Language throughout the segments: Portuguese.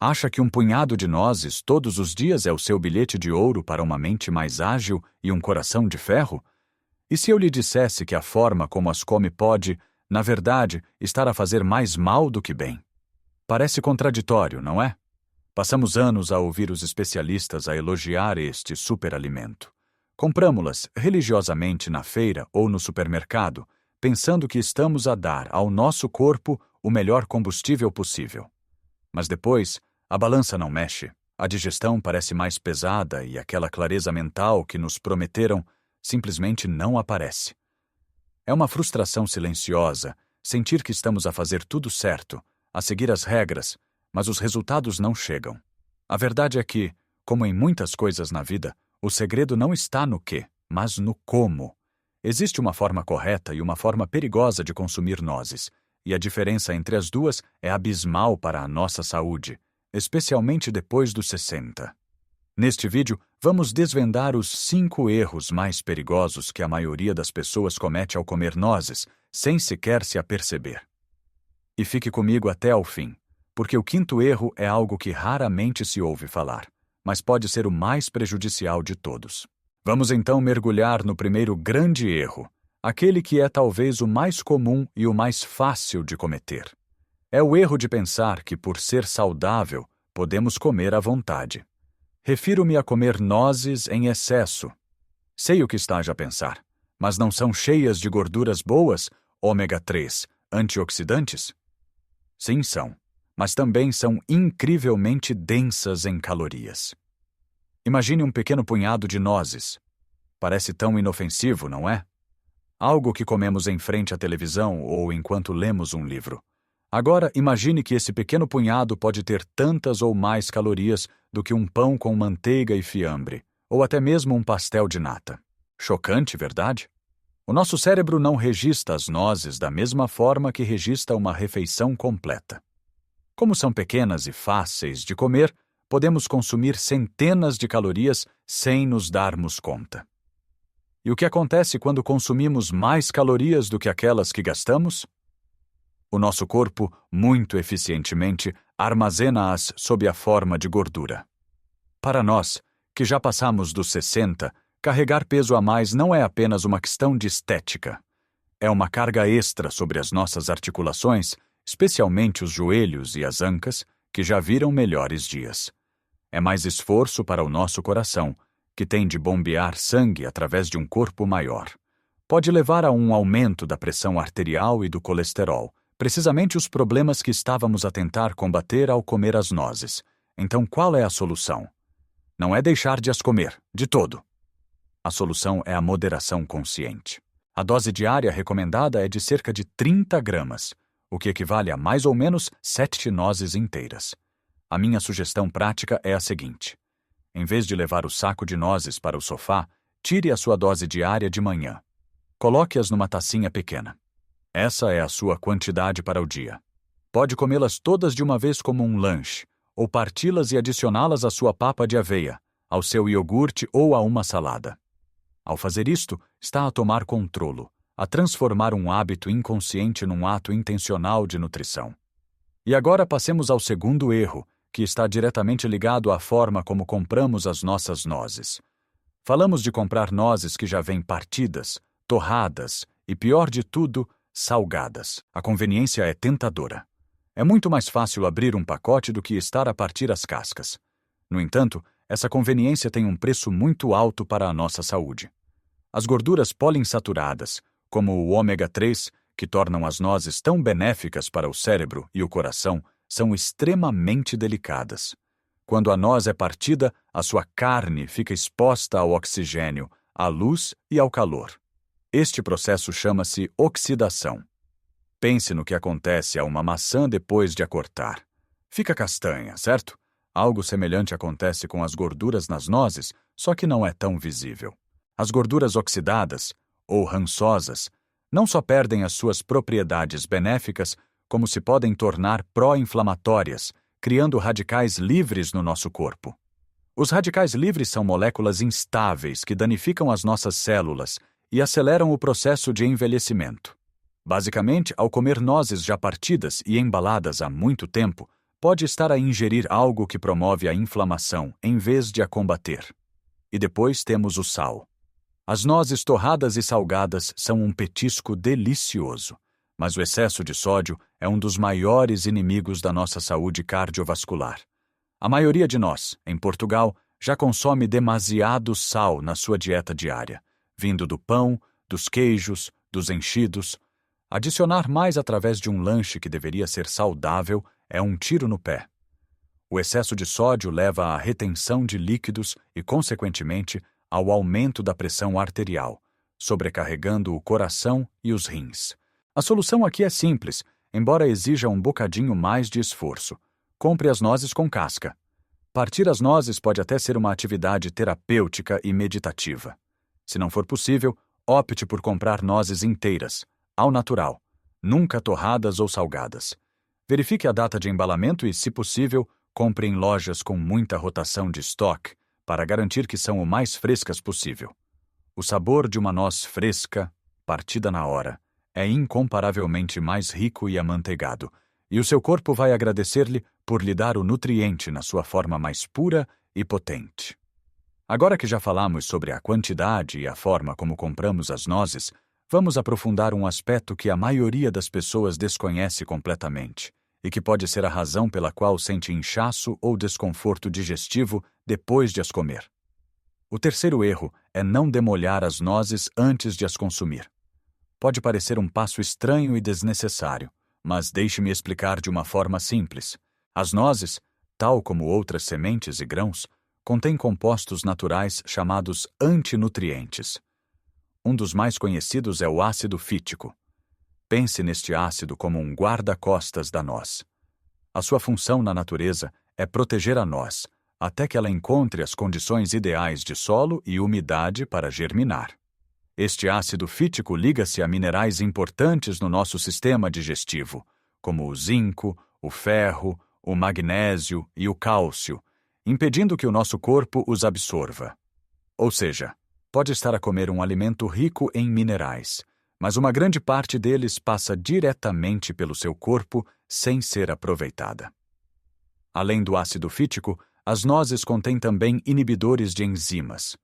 Acha que um punhado de nozes todos os dias é o seu bilhete de ouro para uma mente mais ágil e um coração de ferro? E se eu lhe dissesse que a forma como as come pode, na verdade, estar a fazer mais mal do que bem? Parece contraditório, não é? Passamos anos a ouvir os especialistas a elogiar este superalimento. Compramo-las religiosamente na feira ou no supermercado, pensando que estamos a dar ao nosso corpo o melhor combustível possível. Mas depois, a balança não mexe, a digestão parece mais pesada e aquela clareza mental que nos prometeram simplesmente não aparece. É uma frustração silenciosa sentir que estamos a fazer tudo certo, a seguir as regras, mas os resultados não chegam. A verdade é que, como em muitas coisas na vida, o segredo não está no quê, mas no como. Existe uma forma correta e uma forma perigosa de consumir nozes, e a diferença entre as duas é abismal para a nossa saúde, especialmente depois dos 60. Neste vídeo, vamos desvendar os 5 erros mais perigosos que a maioria das pessoas comete ao comer nozes, sem sequer se aperceber. E fique comigo até ao fim, porque o 5º erro é algo que raramente se ouve falar, mas pode ser o mais prejudicial de todos. Vamos então mergulhar no primeiro grande erro, aquele que é talvez o mais comum e o mais fácil de cometer. É o erro de pensar que, por ser saudável, podemos comer à vontade. Refiro-me a comer nozes em excesso. Sei o que estás a pensar, mas não são cheias de gorduras boas, ômega 3, antioxidantes? Sim, são, mas também são incrivelmente densas em calorias. Imagine um pequeno punhado de nozes. Parece tão inofensivo, não é? Algo que comemos em frente à televisão ou enquanto lemos um livro. Agora, imagine que esse pequeno punhado pode ter tantas ou mais calorias do que um pão com manteiga e fiambre, ou até mesmo um pastel de nata. Chocante, verdade? O nosso cérebro não registra as nozes da mesma forma que registra uma refeição completa. Como são pequenas e fáceis de comer, podemos consumir centenas de calorias sem nos darmos conta. E o que acontece quando consumimos mais calorias do que aquelas que gastamos? O nosso corpo, muito eficientemente, armazena-as sob a forma de gordura. Para nós, que já passamos dos 60, carregar peso a mais não é apenas uma questão de estética. É uma carga extra sobre as nossas articulações, especialmente os joelhos e as ancas, que já viram melhores dias. É mais esforço para o nosso coração, que tem de bombear sangue através de um corpo maior. Pode levar a um aumento da pressão arterial e do colesterol, precisamente os problemas que estávamos a tentar combater ao comer as nozes. Então, qual é a solução? Não é deixar de as comer, de todo. A solução é a moderação consciente. A dose diária recomendada é de cerca de 30 gramas, o que equivale a mais ou menos 7 nozes inteiras. A minha sugestão prática é a seguinte: em vez de levar o saco de nozes para o sofá, tire a sua dose diária de manhã. Coloque-as numa tacinha pequena. Essa é a sua quantidade para o dia. Pode comê-las todas de uma vez como um lanche, ou parti-las e adicioná-las à sua papa de aveia, ao seu iogurte ou a uma salada. Ao fazer isto, está a tomar controlo, a transformar um hábito inconsciente num ato intencional de nutrição. E agora passemos ao segundo erro, que está diretamente ligado à forma como compramos as nossas nozes. Falamos de comprar nozes que já vêm partidas, torradas e, pior de tudo, salgadas. A conveniência é tentadora. É muito mais fácil abrir um pacote do que estar a partir as cascas. No entanto, essa conveniência tem um preço muito alto para a nossa saúde. As gorduras poliinsaturadas, como o ômega 3, que tornam as nozes tão benéficas para o cérebro e o coração, são extremamente delicadas. Quando a noz é partida, a sua carne fica exposta ao oxigênio, à luz e ao calor. Este processo chama-se oxidação. Pense no que acontece a uma maçã depois de a cortar. Fica castanha, certo? Algo semelhante acontece com as gorduras nas nozes, só que não é tão visível. As gorduras oxidadas, ou rançosas, não só perdem as suas propriedades benéficas, como se podem tornar pró-inflamatórias, criando radicais livres no nosso corpo. Os radicais livres são moléculas instáveis que danificam as nossas células e aceleram o processo de envelhecimento. Basicamente, ao comer nozes já partidas e embaladas há muito tempo, pode estar a ingerir algo que promove a inflamação, em vez de a combater. E depois temos o sal. As nozes torradas e salgadas são um petisco delicioso, mas o excesso de sódio é um dos maiores inimigos da nossa saúde cardiovascular. A maioria de nós, em Portugal, já consome demasiado sal na sua dieta diária, vindo do pão, dos queijos, dos enchidos. Adicionar mais através de um lanche que deveria ser saudável é um tiro no pé. O excesso de sódio leva à retenção de líquidos e, consequentemente, ao aumento da pressão arterial, sobrecarregando o coração e os rins. A solução aqui é simples, embora exija um bocadinho mais de esforço. Compre as nozes com casca. Partir as nozes pode até ser uma atividade terapêutica e meditativa. Se não for possível, opte por comprar nozes inteiras, ao natural, nunca torradas ou salgadas. Verifique a data de embalamento e, se possível, compre em lojas com muita rotação de estoque para garantir que são o mais frescas possível. O sabor de uma noz fresca, partida na hora, é incomparavelmente mais rico e amanteigado, e o seu corpo vai agradecer-lhe por lhe dar o nutriente na sua forma mais pura e potente. Agora que já falamos sobre a quantidade e a forma como compramos as nozes, vamos aprofundar um aspecto que a maioria das pessoas desconhece completamente e que pode ser a razão pela qual sente inchaço ou desconforto digestivo depois de as comer. O terceiro erro é não demolhar as nozes antes de as consumir. Pode parecer um passo estranho e desnecessário, mas deixe-me explicar de uma forma simples. As nozes, tal como outras sementes e grãos, contêm compostos naturais chamados antinutrientes. Um dos mais conhecidos é o ácido fítico. Pense neste ácido como um guarda-costas da noz. A sua função na natureza é proteger a noz, até que ela encontre as condições ideais de solo e umidade para germinar. Este ácido fítico liga-se a minerais importantes no nosso sistema digestivo, como o zinco, o ferro, o magnésio e o cálcio, impedindo que o nosso corpo os absorva. Ou seja, pode estar a comer um alimento rico em minerais, mas uma grande parte deles passa diretamente pelo seu corpo sem ser aproveitada. Além do ácido fítico, as nozes contêm também inibidores de enzimas.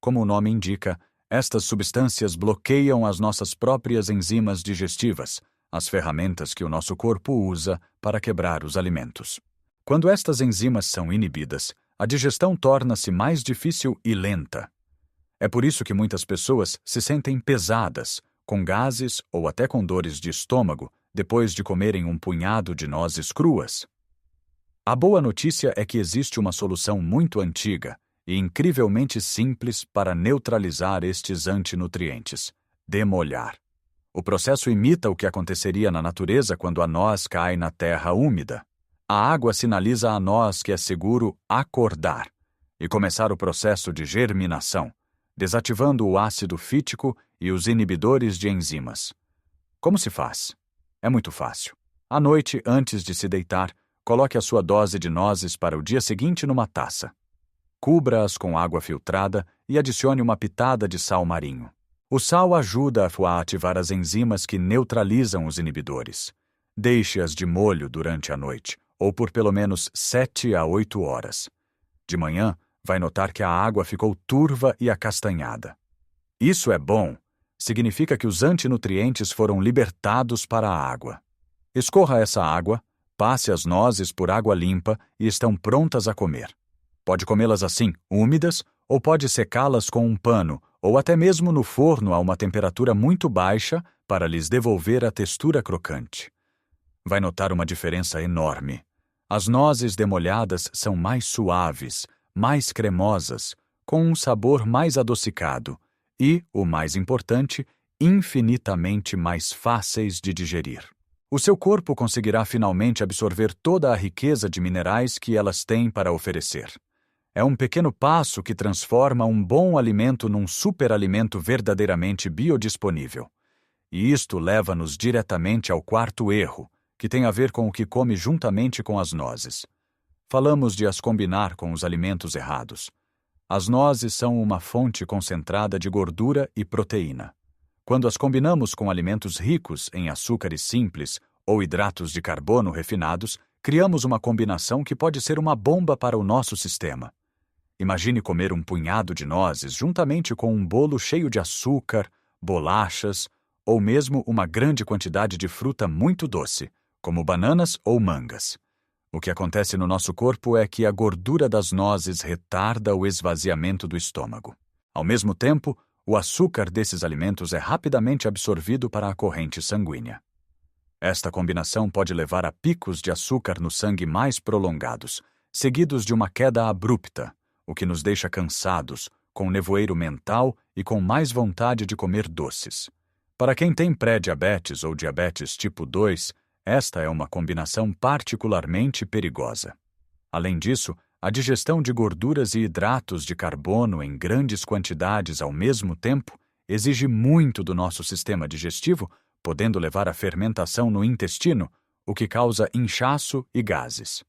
Como o nome indica, estas substâncias bloqueiam as nossas próprias enzimas digestivas, as ferramentas que o nosso corpo usa para quebrar os alimentos. Quando estas enzimas são inibidas, a digestão torna-se mais difícil e lenta. É por isso que muitas pessoas se sentem pesadas, com gases ou até com dores de estômago depois de comerem um punhado de nozes cruas. A boa notícia é que existe uma solução muito antiga e incrivelmente simples para neutralizar estes antinutrientes: demolhar. O processo imita o que aconteceria na natureza quando a noz cai na terra úmida. A água sinaliza a nós que é seguro acordar e começar o processo de germinação, desativando o ácido fítico e os inibidores de enzimas. Como se faz? É muito fácil. À noite, antes de se deitar, coloque a sua dose de nozes para o dia seguinte numa taça. Cubra-as com água filtrada e adicione uma pitada de sal marinho. O sal ajuda a ativar as enzimas que neutralizam os inibidores. Deixe-as de molho durante a noite, ou por pelo menos 7 a 8 horas. De manhã, vai notar que a água ficou turva e acastanhada. Isso é bom. Significa que os antinutrientes foram libertados para a água. Escorra essa água, passe as nozes por água limpa e estão prontas a comer. Pode comê-las assim, úmidas, ou pode secá-las com um pano, ou até mesmo no forno a uma temperatura muito baixa para lhes devolver a textura crocante. Vai notar uma diferença enorme. As nozes demolhadas são mais suaves, mais cremosas, com um sabor mais adocicado e, o mais importante, infinitamente mais fáceis de digerir. O seu corpo conseguirá finalmente absorver toda a riqueza de minerais que elas têm para oferecer. É um pequeno passo que transforma um bom alimento num superalimento verdadeiramente biodisponível. E isto leva-nos diretamente ao quarto erro, que tem a ver com o que come juntamente com as nozes. Falamos de as combinar com os alimentos errados. As nozes são uma fonte concentrada de gordura e proteína. Quando as combinamos com alimentos ricos em açúcares simples ou hidratos de carbono refinados, criamos uma combinação que pode ser uma bomba para o nosso sistema. Imagine comer um punhado de nozes juntamente com um bolo cheio de açúcar, bolachas ou mesmo uma grande quantidade de fruta muito doce, como bananas ou mangas. O que acontece no nosso corpo é que a gordura das nozes retarda o esvaziamento do estômago. Ao mesmo tempo, o açúcar desses alimentos é rapidamente absorvido para a corrente sanguínea. Esta combinação pode levar a picos de açúcar no sangue mais prolongados, seguidos de uma queda abrupta, o que nos deixa cansados, com nevoeiro mental e com mais vontade de comer doces. Para quem tem pré-diabetes ou diabetes tipo 2, esta é uma combinação particularmente perigosa. Além disso, a digestão de gorduras e hidratos de carbono em grandes quantidades ao mesmo tempo exige muito do nosso sistema digestivo, podendo levar à fermentação no intestino, o que causa inchaço e gases.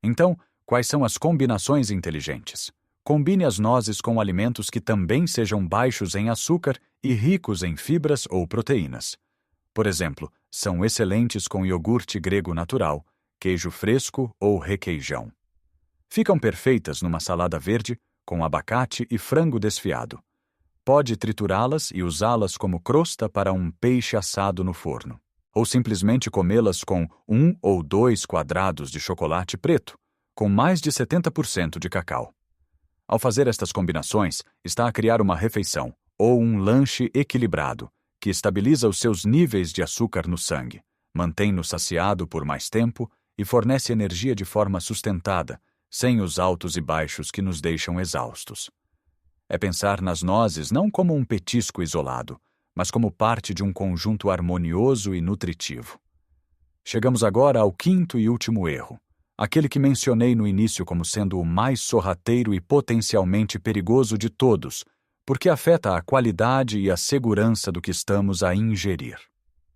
Então, quais são as combinações inteligentes? Combine as nozes com alimentos que também sejam baixos em açúcar e ricos em fibras ou proteínas. Por exemplo, são excelentes com iogurte grego natural, queijo fresco ou requeijão. Ficam perfeitas numa salada verde, com abacate e frango desfiado. Pode triturá-las e usá-las como crosta para um peixe assado no forno. Ou simplesmente comê-las com 1 ou 2 quadrados de chocolate preto, com mais de 70% de cacau. Ao fazer estas combinações, está a criar uma refeição, ou um lanche equilibrado, que estabiliza os seus níveis de açúcar no sangue, mantém-no saciado por mais tempo e fornece energia de forma sustentada, sem os altos e baixos que nos deixam exaustos. É pensar nas nozes não como um petisco isolado, mas como parte de um conjunto harmonioso e nutritivo. Chegamos agora ao quinto e último erro, aquele que mencionei no início como sendo o mais sorrateiro e potencialmente perigoso de todos, porque afeta a qualidade e a segurança do que estamos a ingerir.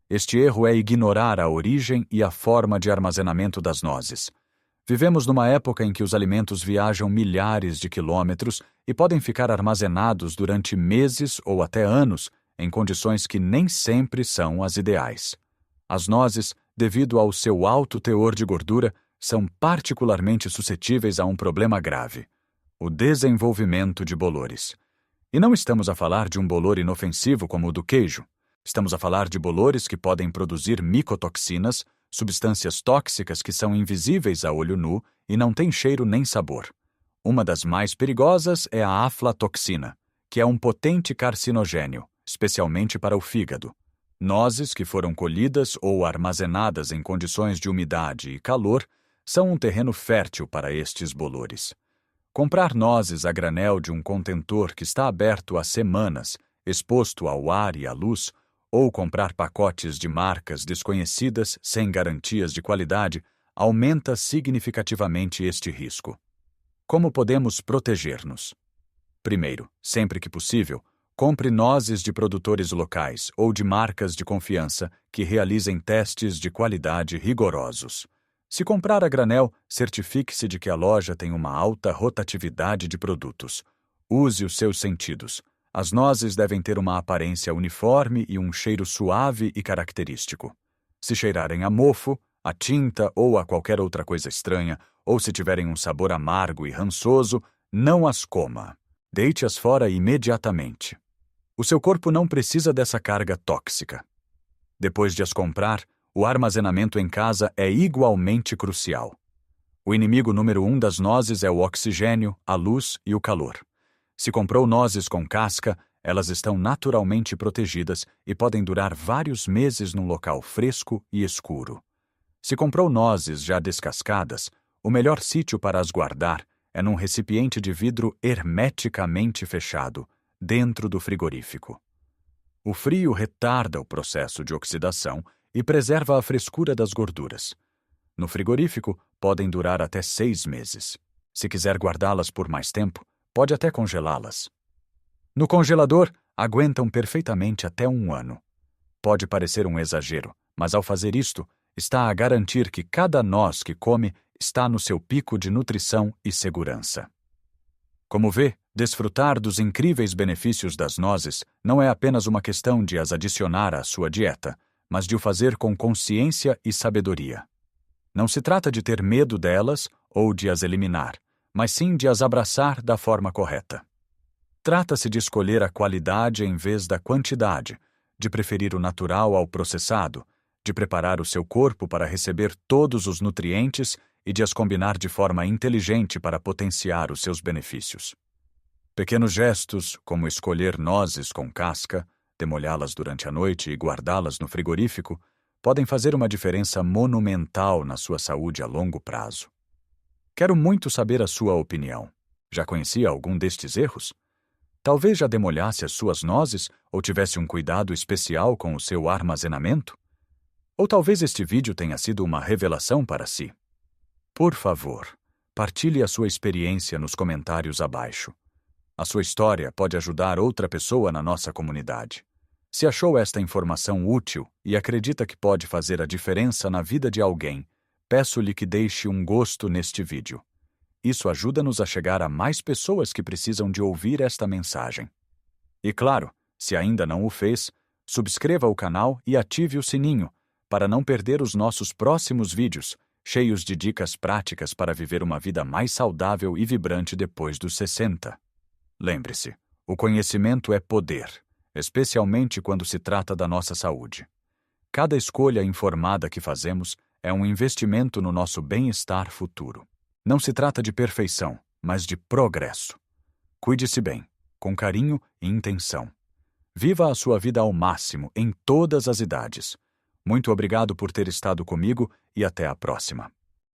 Este erro é ignorar a origem e a forma de armazenamento das nozes. Vivemos numa época em que os alimentos viajam milhares de quilômetros e podem ficar armazenados durante meses ou até anos em condições que nem sempre são as ideais. As nozes, devido ao seu alto teor de gordura, são particularmente suscetíveis a um problema grave: o desenvolvimento de bolores. E não estamos a falar de um bolor inofensivo como o do queijo. Estamos a falar de bolores que podem produzir micotoxinas, substâncias tóxicas que são invisíveis a olho nu e não têm cheiro nem sabor. Uma das mais perigosas é a aflatoxina, que é um potente carcinogênio, especialmente para o fígado. Nozes que foram colhidas ou armazenadas em condições de umidade e calor são um terreno fértil para estes bolores. Comprar nozes a granel de um contentor que está aberto há semanas, exposto ao ar e à luz, ou comprar pacotes de marcas desconhecidas sem garantias de qualidade, aumenta significativamente este risco. Como podemos proteger-nos? Primeiro, sempre que possível, compre nozes de produtores locais ou de marcas de confiança que realizem testes de qualidade rigorosos. Se comprar a granel, certifique-se de que a loja tem uma alta rotatividade de produtos. Use os seus sentidos. As nozes devem ter uma aparência uniforme e um cheiro suave e característico. Se cheirarem a mofo, a tinta ou a qualquer outra coisa estranha, ou se tiverem um sabor amargo e rançoso, não as coma. Deite-as fora imediatamente. O seu corpo não precisa dessa carga tóxica. Depois de as comprar, o armazenamento em casa é igualmente crucial. O inimigo número 1 das nozes é o oxigênio, a luz e o calor. Se comprou nozes com casca, elas estão naturalmente protegidas e podem durar vários meses num local fresco e escuro. Se comprou nozes já descascadas, o melhor sítio para as guardar é num recipiente de vidro hermeticamente fechado, dentro do frigorífico. O frio retarda o processo de oxidação e preserva a frescura das gorduras. No frigorífico, podem durar até 6 meses. Se quiser guardá-las por mais tempo, pode até congelá-las. No congelador, aguentam perfeitamente até 1 ano. Pode parecer um exagero, mas ao fazer isto, está a garantir que cada noz que come está no seu pico de nutrição e segurança. Como vê, desfrutar dos incríveis benefícios das nozes não é apenas uma questão de as adicionar à sua dieta, mas de o fazer com consciência e sabedoria. Não se trata de ter medo delas ou de as eliminar, mas sim de as abraçar da forma correta. Trata-se de escolher a qualidade em vez da quantidade, de preferir o natural ao processado, de preparar o seu corpo para receber todos os nutrientes e de as combinar de forma inteligente para potenciar os seus benefícios. Pequenos gestos, como escolher nozes com casca, demolhá-las durante a noite e guardá-las no frigorífico, podem fazer uma diferença monumental na sua saúde a longo prazo. Quero muito saber a sua opinião. Já conhecia algum destes erros? Talvez já demolhasse as suas nozes ou tivesse um cuidado especial com o seu armazenamento? Ou talvez este vídeo tenha sido uma revelação para si? Por favor, partilhe a sua experiência nos comentários abaixo. A sua história pode ajudar outra pessoa na nossa comunidade. Se achou esta informação útil e acredita que pode fazer a diferença na vida de alguém, peço-lhe que deixe um gosto neste vídeo. Isso ajuda-nos a chegar a mais pessoas que precisam de ouvir esta mensagem. E claro, se ainda não o fez, subscreva o canal e ative o sininho para não perder os nossos próximos vídeos, cheios de dicas práticas para viver uma vida mais saudável e vibrante depois dos 60. Lembre-se, o conhecimento é poder, especialmente quando se trata da nossa saúde. Cada escolha informada que fazemos é um investimento no nosso bem-estar futuro. Não se trata de perfeição, mas de progresso. Cuide-se bem, com carinho e intenção. Viva a sua vida ao máximo, em todas as idades. Muito obrigado por ter estado comigo e até a próxima.